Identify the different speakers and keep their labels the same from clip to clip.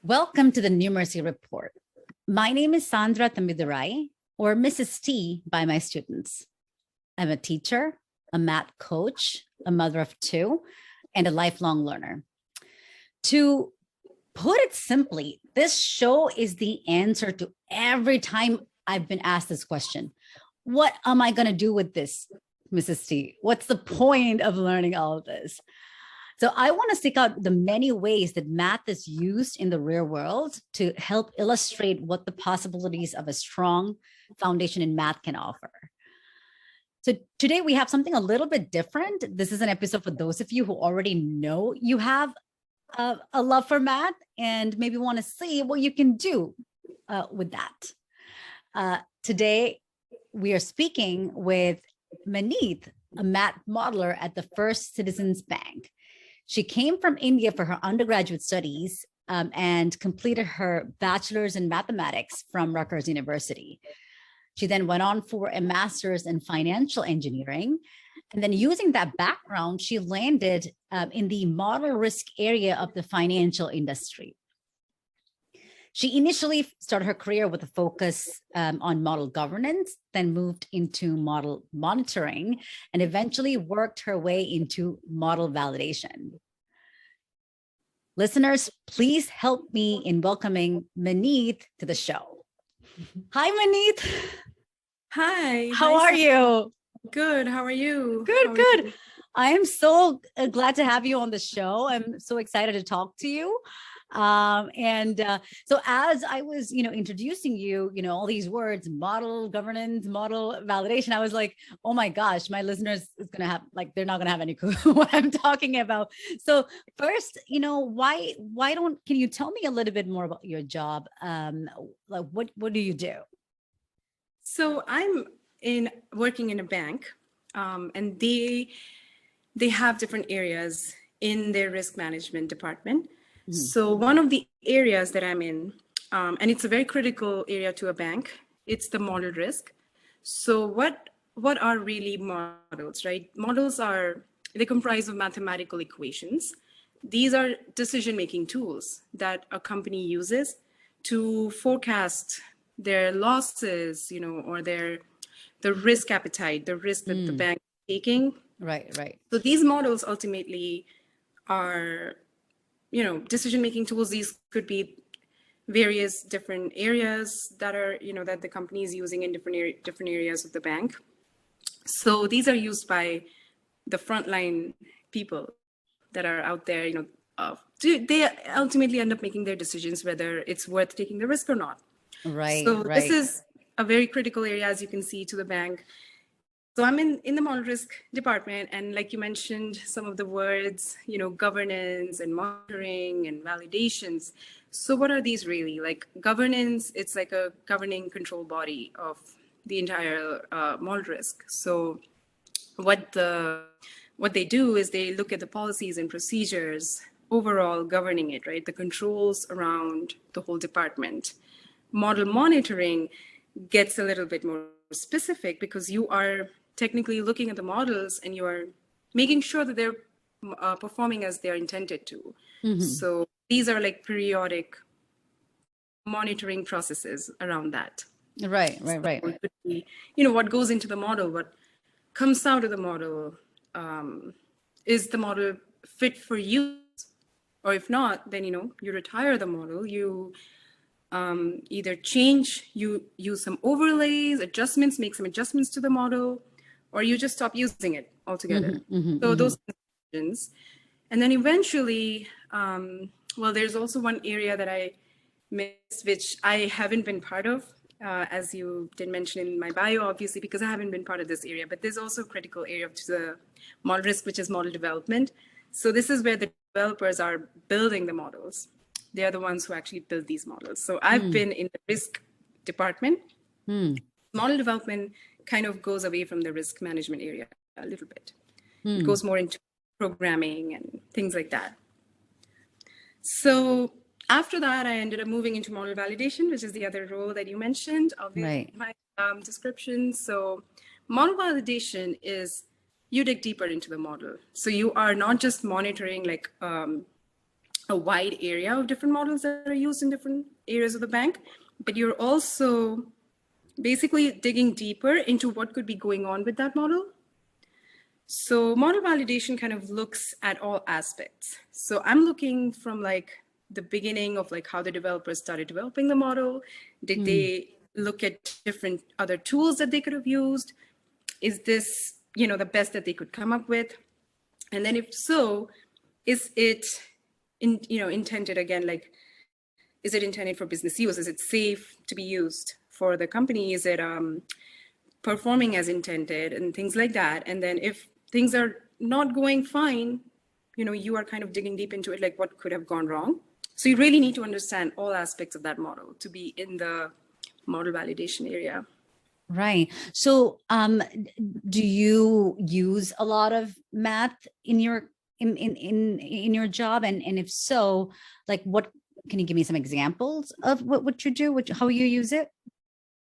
Speaker 1: Welcome to the Numeracy Report. My name is Sandra Tamidurai, or Mrs. T by my students. I'm a teacher, a math coach, a mother of two, and a lifelong learner. To put it simply, this show is the answer to every time I've been asked this question. What am I going to do with this, Mrs. T? What's the point of learning all of this? So I want to stick out the many ways that math is used in the real world to help illustrate what the possibilities of a strong foundation in math can offer. So today we have something a little bit different. This is an episode for those of you who already know you have a love for math and maybe want to see what you can do with that. Today we are speaking with Maneet, a math modeler at the First Citizens Bank. She came from India for her undergraduate studies and completed her bachelor's in mathematics from Rutgers University. She then went on for a master's in financial engineering. And then using that background, she landed in the model risk area of the financial industry. She initially started her career with a focus on model governance, then moved into model monitoring, and eventually worked her way into model validation. Listeners, please help me in welcoming Maneet to the show. Hi, Maneet.
Speaker 2: Hi.
Speaker 1: How are you?
Speaker 2: Good. How are you?
Speaker 1: Good. I am so glad to have you on the show. I'm so excited to talk to you. So as I was, introducing you, all these words, model governance, model validation, I was like, oh my gosh, my listeners is going to have, they're not going to have any clue what I'm talking about. So first, can you tell me a little bit more about your job? What do you do?
Speaker 2: So I'm working in a bank, and they have different areas in their risk management department. Mm-hmm. So one of the areas that I'm in, and it's a very critical area to a bank, it's the model risk. So what are really models, right? Models they comprise of mathematical equations. These are decision-making tools that a company uses to forecast their losses, or the risk appetite, the risk that the bank is taking.
Speaker 1: Right.
Speaker 2: So these models ultimately are decision-making tools. These could be various different areas that are, that the company is using in different areas of the bank. So these are used by the frontline people that are out there, they ultimately end up making their decisions whether it's worth taking the risk or not.
Speaker 1: Right.
Speaker 2: So this is a very critical area, as you can see, to the bank. So I'm in the model risk department, and like you mentioned, some of the words, governance and monitoring and validations. So what are these really? Like governance, it's like a governing control body of the entire model risk. So what they do is they look at the policies and procedures overall governing it, right? The controls around the whole department. Model monitoring gets a little bit more specific because you are technically looking at the models and you are making sure that they're performing as they're intended to. Mm-hmm. So these are like periodic monitoring processes around that.
Speaker 1: Right.
Speaker 2: It could be, what goes into the model, what comes out of the model. Is the model fit for use? Or if not, then, you retire the model, you either change, you use some overlays, adjustments, make some adjustments to the model, or you just stop using it altogether. So those decisions. And then eventually, there's also one area that I missed, which I haven't been part of, as you did mention in my bio, obviously, because I haven't been part of this area. But there's also a critical area to the model risk, which is model development. So this is where the developers are building the models. They are the ones who actually build these models. So I've been in the risk department. Model development kind of goes away from the risk management area a little bit. It goes more into programming and things like that. So after that, I ended up moving into model validation, which is the other role that you mentioned in my description. So model validation is you dig deeper into the model. So you are not just monitoring like a wide area of different models that are used in different areas of the bank, but you're also basically digging deeper into what could be going on with that model. So model validation kind of looks at all aspects. So I'm looking from like the beginning of like how the developers started developing the model. Did they look at different other tools that they could have used? Is this, the best that they could come up with? And then if so, is it intended again, like, is it intended for business use? Is it safe to be used for the company? Is it performing as intended and things like that? And then if things are not going fine, you are kind of digging deep into it, like what could have gone wrong. So you really need to understand all aspects of that model to be in the model validation area.
Speaker 1: Right. So do you use a lot of math in your in your job? And if so, like what can you give me some examples of what you do, how you use it?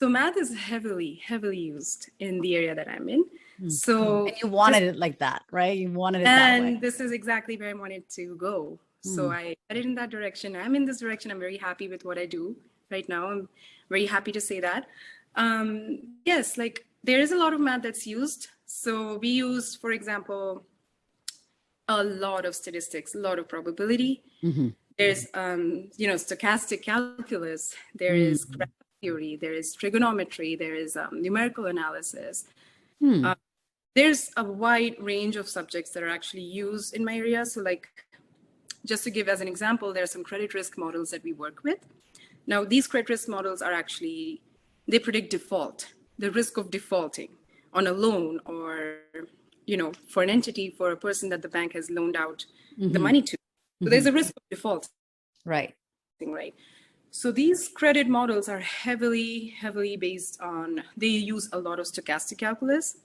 Speaker 2: So math is heavily used in the area that I'm in. So
Speaker 1: and you wanted it like that, right? You wanted it that way.
Speaker 2: And this is exactly where I wanted to go. So I headed in that direction. I'm in this direction. I'm very happy with what I do right now. I'm very happy to say that. Yes, like there is a lot of math that's used. So we use, for example, a lot of statistics, a lot of probability. There's, stochastic calculus. There is graph theory. There is trigonometry. There is numerical analysis. There's a wide range of subjects that are actually used in my area. So like, just to give as an example, there are some credit risk models that we work with. Now, these credit risk models are actually, they predict default, the risk of defaulting on a loan or, for an entity, for a person that the bank has loaned out the money to. So there's a risk of default.
Speaker 1: Right.
Speaker 2: Right. So these credit models are heavily based on, they use a lot of stochastic calculus.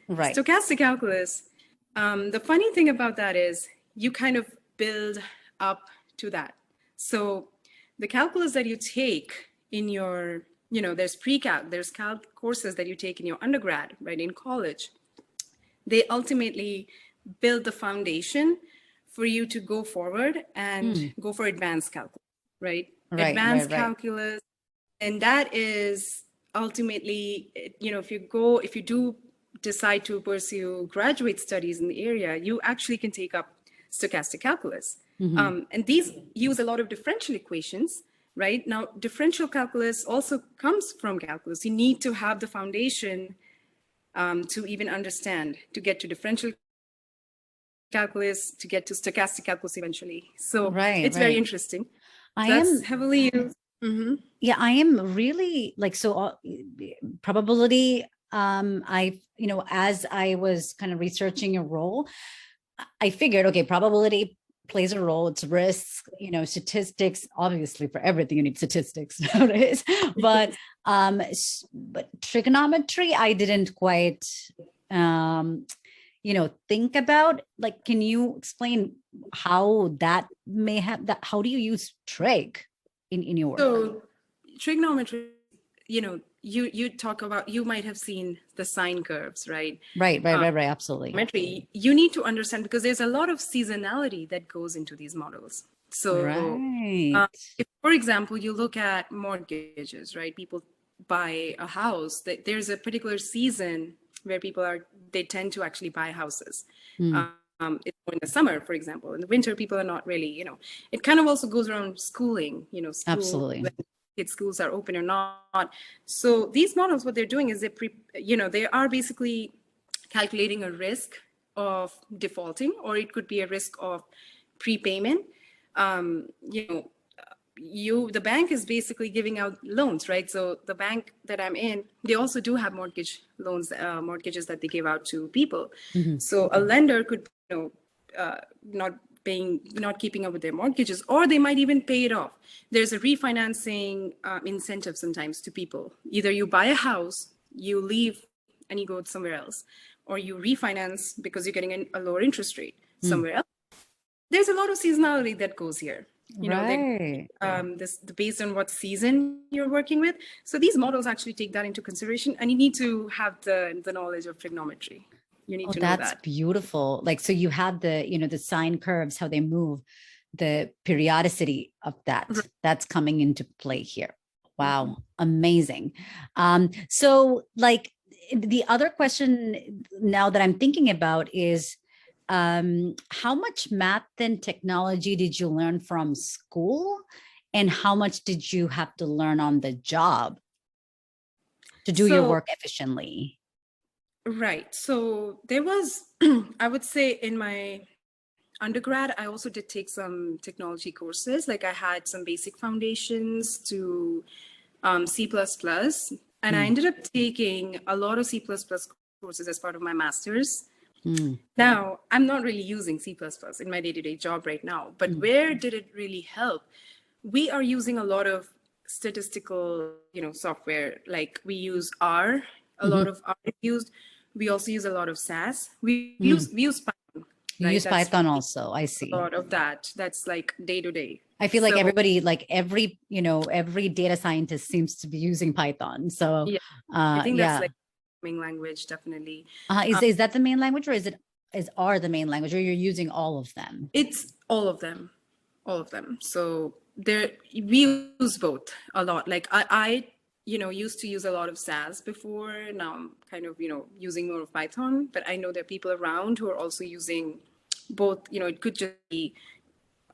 Speaker 1: Right.
Speaker 2: Stochastic calculus, the funny thing about that is you kind of build up to that. So the calculus that you take in your, there's pre-calc, there's calc courses that you take in your undergrad, right, in college. They ultimately build the foundation for you to go forward and go for advanced calculus, right? Advanced calculus. And that is ultimately, if you do decide to pursue graduate studies in the area, you actually can take up stochastic calculus. And these use a lot of differential equations, right? Now, differential calculus also comes from calculus. You need to have the foundation to even understand, to get to differential calculus, to get to stochastic calculus eventually. So it's very interesting. That's heavily used.
Speaker 1: Yeah, I am really like, so probability, as I was kind of researching your role, I figured, okay, probability plays a role. It's risks, statistics, obviously for everything you need statistics nowadays, but trigonometry, I didn't quite, think about. Like, can you explain how that may have that? How do you use trig in your work?
Speaker 2: So trigonometry, you talk about, you might have seen the sine curves, right?
Speaker 1: Right, absolutely.
Speaker 2: You need to understand, because there's a lot of seasonality that goes into these models. So if, for example, you look at mortgages, right? People buy a house, there's a particular season where they tend to actually buy houses. It's in the summer, for example. In the winter, people are not really, it kind of also goes around schooling,
Speaker 1: Absolutely.
Speaker 2: Schools are open or not. So these models, what they're doing is they are basically calculating a risk of defaulting, or it could be a risk of prepayment. The bank is basically giving out loans, right? So the bank that I'm in, they also do have mortgage loans, mortgages that they give out to people. So a lender could, not keeping up with their mortgages, or they might even pay it off. There's a refinancing incentive sometimes to people. Either you buy a house, you leave and you go somewhere else, or you refinance because you're getting a lower interest rate somewhere else. There's a lot of seasonality that goes here. Based on what season you're working with. So these models actually take that into consideration, and you need to have the knowledge of trigonometry. You need to know that.
Speaker 1: That's beautiful. Like, so you had the sine curves, how they move. the periodicity of that that's coming into play here. Wow, amazing. So like the other question now that I'm thinking about is how much math and technology did you learn from school, and how much did you have to learn on the job to do your work efficiently?
Speaker 2: Right. So there was, I would say in my undergrad, I also did take some technology courses. Like I had some basic foundations to C++, and I ended up taking a lot of C++ courses as part of my master's. Now, I'm not really using C++ in my day-to-day job right now, but where did it really help? We are using a lot of statistical, software. Like we use R, a lot of R is used. We also use a lot of SAS. We use Python.
Speaker 1: You use Python also, I see.
Speaker 2: A lot of that. That's like day to day.
Speaker 1: I feel like everybody, like every data scientist seems to be using Python. So
Speaker 2: yeah, I think that's like main language, definitely.
Speaker 1: Is that the main language, or is R the main language, or you're using all of them?
Speaker 2: It's all of them. So we use both a lot. Like I used to use a lot of SAS before. Now I'm kind of, using more of Python, but I know there are people around who are also using both, it could just be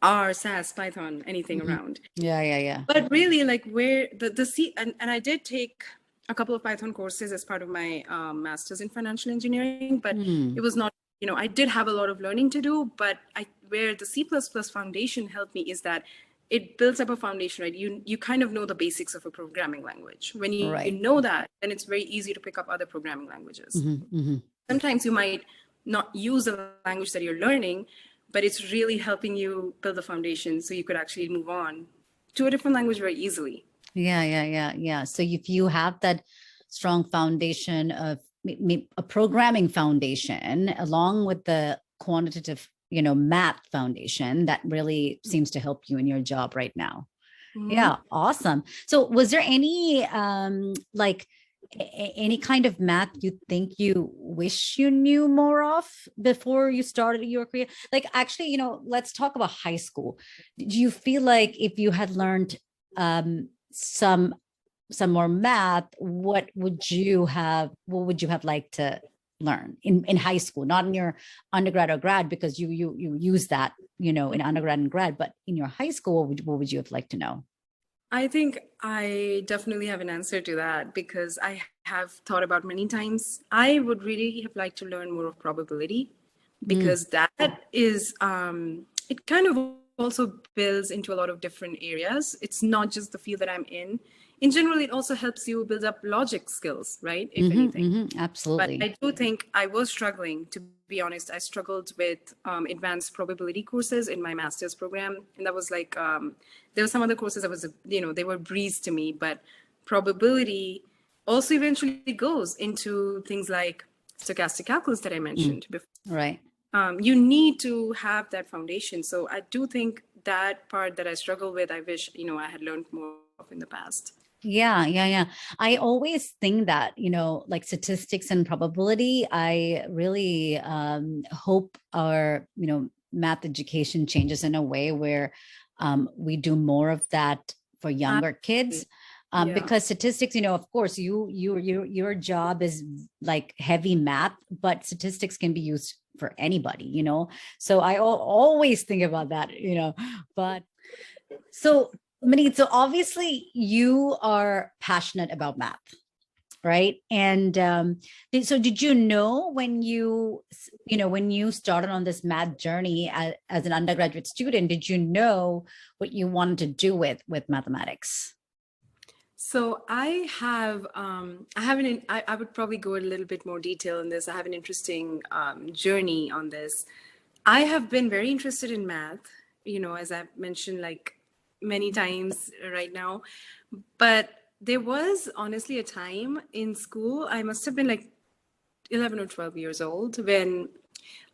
Speaker 2: R, SAS, Python, anything around.
Speaker 1: Yeah.
Speaker 2: But really like where the C, and I did take a couple of Python courses as part of my master's in financial engineering, but it was not, I did have a lot of learning to do, but where the C++ foundation helped me is that it builds up a foundation, right? You kind of know the basics of a programming language. When you know that, then it's very easy to pick up other programming languages. Sometimes you might not use the language that you're learning, but it's really helping you build the foundation so you could actually move on to a different language very easily.
Speaker 1: Yeah. So if you have that strong foundation of a programming foundation along with the quantitative math foundation, that really seems to help you in your job right now. Yeah, awesome. So was there any any kind of math you think you wish you knew more of before you started your career? Like actually, let's talk about high school. Do you feel like if you had learned some more math, what would you have liked to learn in high school, not in your undergrad or grad, because you use that in undergrad and grad, but in your high school, what would you have liked to know?
Speaker 2: I think I definitely have an answer to that, because I have thought about many times. I would really have liked to learn more of probability, because that is it kind of also builds into a lot of different areas. It's not just the field that I'm in. In general, it also helps you build up logic skills, right? If anything.
Speaker 1: Absolutely.
Speaker 2: But I do think I was struggling, to be honest. I struggled with advanced probability courses in my master's program. And that was like, there were some other courses that was, they were breeze to me. But probability also eventually goes into things like stochastic calculus that I mentioned before.
Speaker 1: Right.
Speaker 2: You need to have that foundation. So I do think that part that I struggle with, I wish, I had learned more of in the past.
Speaker 1: Yeah. I always think that, like statistics and probability, I really hope our, math education changes in a way where we do more of that for younger kids. Because statistics, of course, your job is like heavy math, but statistics can be used for anybody, So I always think about that, but so Maneet, so obviously you are passionate about math, right? And so did you know when you started on this math journey as an undergraduate student, did you know what you wanted to do with mathematics?
Speaker 2: So I would probably go a little bit more detail in this. I have an interesting journey on this. I have been very interested in math, as I've mentioned, like many times right now. But there was honestly a time in school, I must have been like 11 or 12 years old, when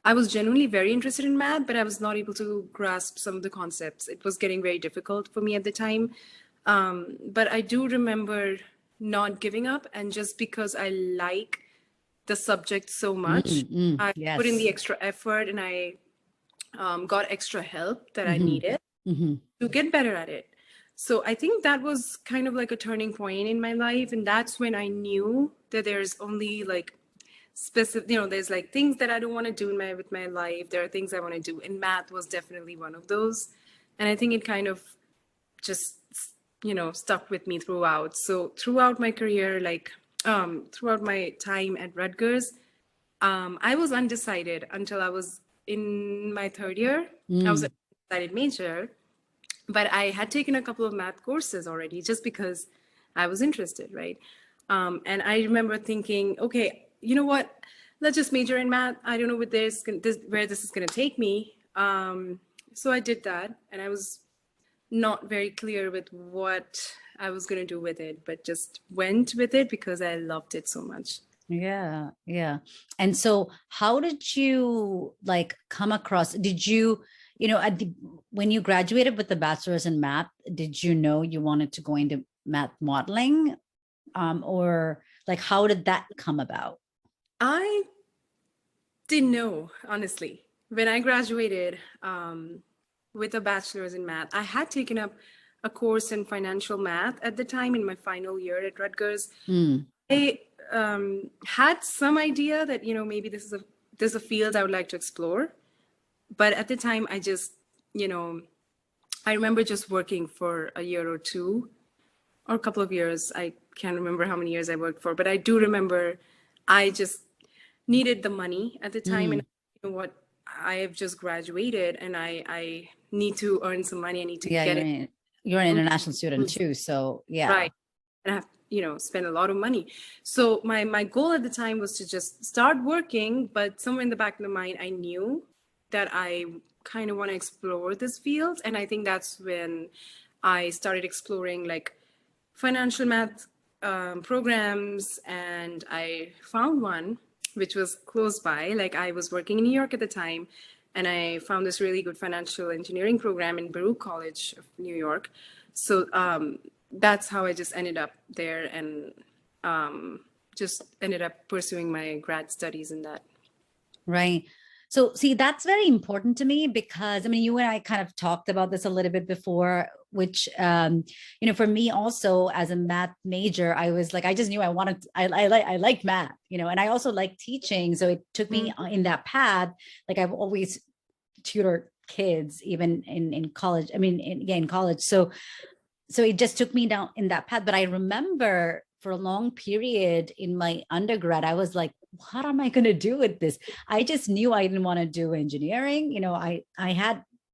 Speaker 2: I was genuinely very interested in math, but I was not able to grasp some of the concepts. It was getting very difficult for me at the time. But I do remember not giving up. And just because I like the subject so much, I put in the extra effort, and I got extra help that I
Speaker 1: Mm-hmm.
Speaker 2: needed
Speaker 1: Mm-hmm.
Speaker 2: to get better at it. So I think that was kind of like a turning point in my life. And that's when I knew that there's only like specific, there's like things that I don't want to do with my life. There are things I want to do. And math was definitely one of those. And I think it kind of just, stuck with me throughout. So throughout my career, like throughout my time at Rutgers, I was undecided until I was in my third year. I was
Speaker 1: Mm.
Speaker 2: an undecided major, but I had taken a couple of math courses already just because I was interested, right? And I remember thinking, okay, you know what? Let's just major in math. I don't know where this is going to take me. So I did that, and I was not very clear with what I was going to do with it, but just went with it because I loved it so much.
Speaker 1: Yeah, yeah. And so how did you like come across, did you, when you graduated with the bachelor's in math, did you know you wanted to go into math modeling? Or like how did that come about?
Speaker 2: I didn't know, honestly. When I graduated with a bachelor's in math, I had taken up a course in financial math at the time in my final year at Rutgers.
Speaker 1: Mm,
Speaker 2: I had some idea that maybe this is a field I would like to explore, but at the time I just I remember just working for a year or two or a couple of years. I can't remember how many years I worked for, but I do remember I just needed the money at the time, and
Speaker 1: mm.
Speaker 2: you know what, I have just graduated and I need to earn some money. I need to
Speaker 1: Yeah,
Speaker 2: get it
Speaker 1: you're an international student too. So yeah.
Speaker 2: right, and I have spend a lot of money. So my goal at the time was to just start working, but somewhere in the back of the mind I knew that I kind of want to explore this field. And I think that's when I started exploring like financial math programs, and I found one which was close by. Like I was working in New York at the time, and I found this really good financial engineering program in Baruch College of New York. So that's how I just ended up there, and just ended up pursuing my grad studies in that.
Speaker 1: Right. So, see, that's very important to me because I mean, you and I kind of talked about this a little bit before, which, for me also as a math major, I was like, I just knew I wanted, I liked math, and I also like teaching. So it took me in that path. Like I've always tutored kids, even in college. I mean, in college. So it just took me down in that path. But I remember for a long period in my undergrad, I was like, what am I going to do with this? I just knew I didn't want to do engineering. I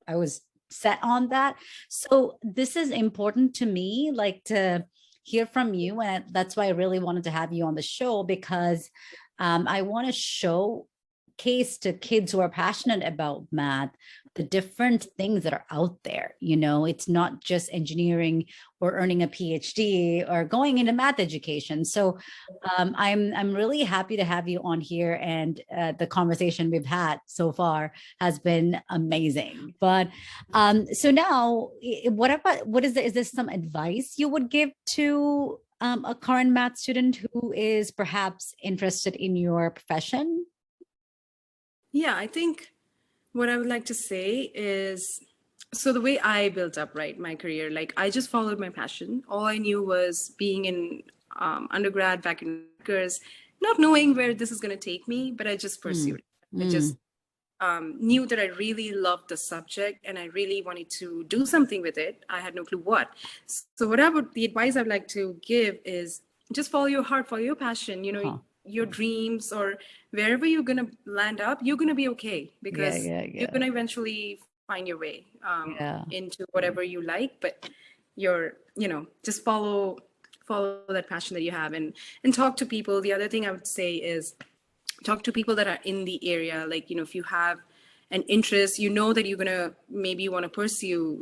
Speaker 1: was set on that. So this is important to me, like to hear from you. And that's why I really wanted to have you on the show, because I want to showcase to kids who are passionate about math the different things that are out there. It's not just engineering or earning a PhD or going into math education. So I'm really happy to have you on here, and the conversation we've had so far has been amazing. But so now, is this some advice you would give to a current math student who is perhaps interested in your profession?
Speaker 2: Yeah, I think what I would like to say is, so the way I built up, right, my career, like I just followed my passion. All I knew was being in undergrad back in Rutgers, not knowing where this is going to take me, but I just pursued it. I just knew that I really loved the subject and I really wanted to do something with it. I had no clue what. So the advice I'd like to give is just follow your heart, follow your passion, your dreams, or wherever you're going to land up, you're going to be okay,
Speaker 1: Yeah,
Speaker 2: because
Speaker 1: yeah,
Speaker 2: you're
Speaker 1: yeah,
Speaker 2: going to eventually find your way
Speaker 1: yeah.
Speaker 2: into whatever you like. But just follow that passion that you have, and talk to people. The other thing I would say is talk to people that are in the area. Like, if you have an interest, that you're going to maybe want to pursue,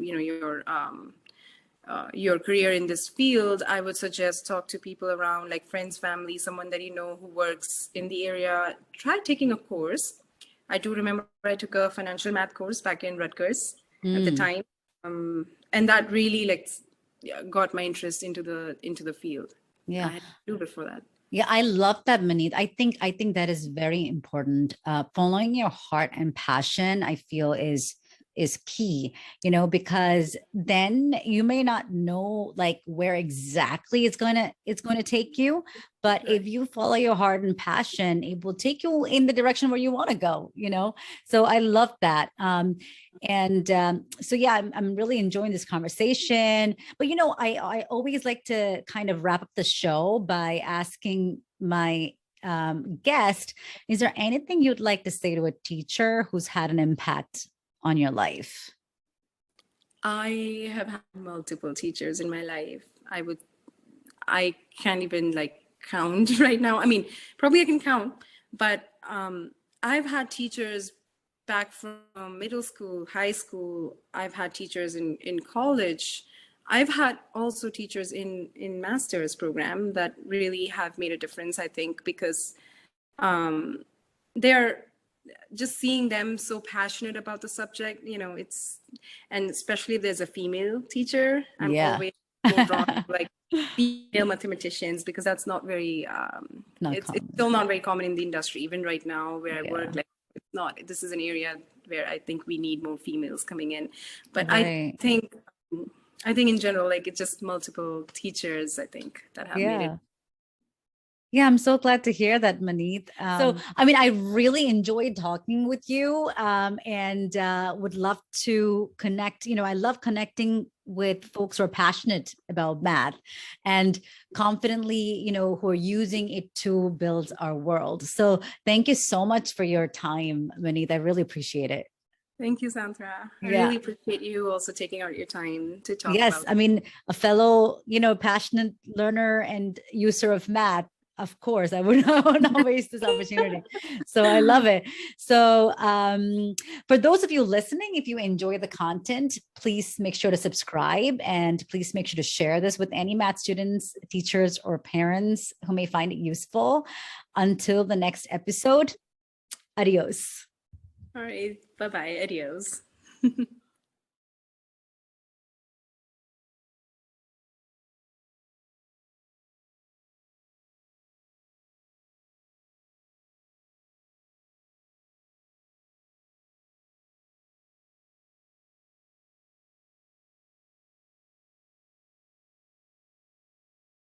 Speaker 2: your career in this field, I would suggest talk to people around, like friends, family, someone that who works in the area. Try taking a course. I do remember I took a financial math course back in Rutgers at the time, and that really got my interest into the field. I
Speaker 1: Yeah.
Speaker 2: had to do before that.
Speaker 1: Yeah, I love that, Maneet. I think that is very important. Following your heart and passion, I feel is key, because then you may not know like where exactly it's going to take you, but
Speaker 2: Right.
Speaker 1: if you follow your heart and passion, it will take you in the direction where you want to go. So I love that. And so yeah, I'm really enjoying this conversation. But I always like to kind of wrap up the show by asking my guest, is there anything you'd like to say to a teacher who's had an impact on your life?
Speaker 2: I have had multiple teachers in my life. I can't even like count right now. I mean, probably I can count, but I've had teachers back from middle school, high school. I've had teachers in college. I've had also teachers in master's program that really have made a difference, I think, because they're just seeing them so passionate about the subject, and especially if there's a female teacher, I'm
Speaker 1: Yeah.
Speaker 2: always so drawn to like female mathematicians, because that's not very
Speaker 1: Not
Speaker 2: it's
Speaker 1: common.
Speaker 2: still not very common in the industry, even right now where I
Speaker 1: Yeah.
Speaker 2: work. Like, it's not, this is an area where I think we need more females coming in. But
Speaker 1: Right.
Speaker 2: I think in general, like, it's just multiple teachers, I think, that have made it.
Speaker 1: Yeah. Yeah, I'm so glad to hear that, Maneet. So, I mean, I really enjoyed talking with you, and would love to connect. I love connecting with folks who are passionate about math and confidently, who are using it to build our world. So, thank you so much for your time, Maneet. I really appreciate it.
Speaker 2: Thank you, Sandra. I
Speaker 1: Yeah.
Speaker 2: really appreciate you also taking out your time to talk
Speaker 1: Yes,
Speaker 2: about.
Speaker 1: I mean, a fellow, passionate learner and user of math, of course, I would, I would not waste this opportunity. So I love it. So for those of you listening, if you enjoy the content, please make sure to subscribe, and please make sure to share this with any math students, teachers, or parents who may find it useful. Until the next episode, adios.
Speaker 2: All right. Bye bye. Adios.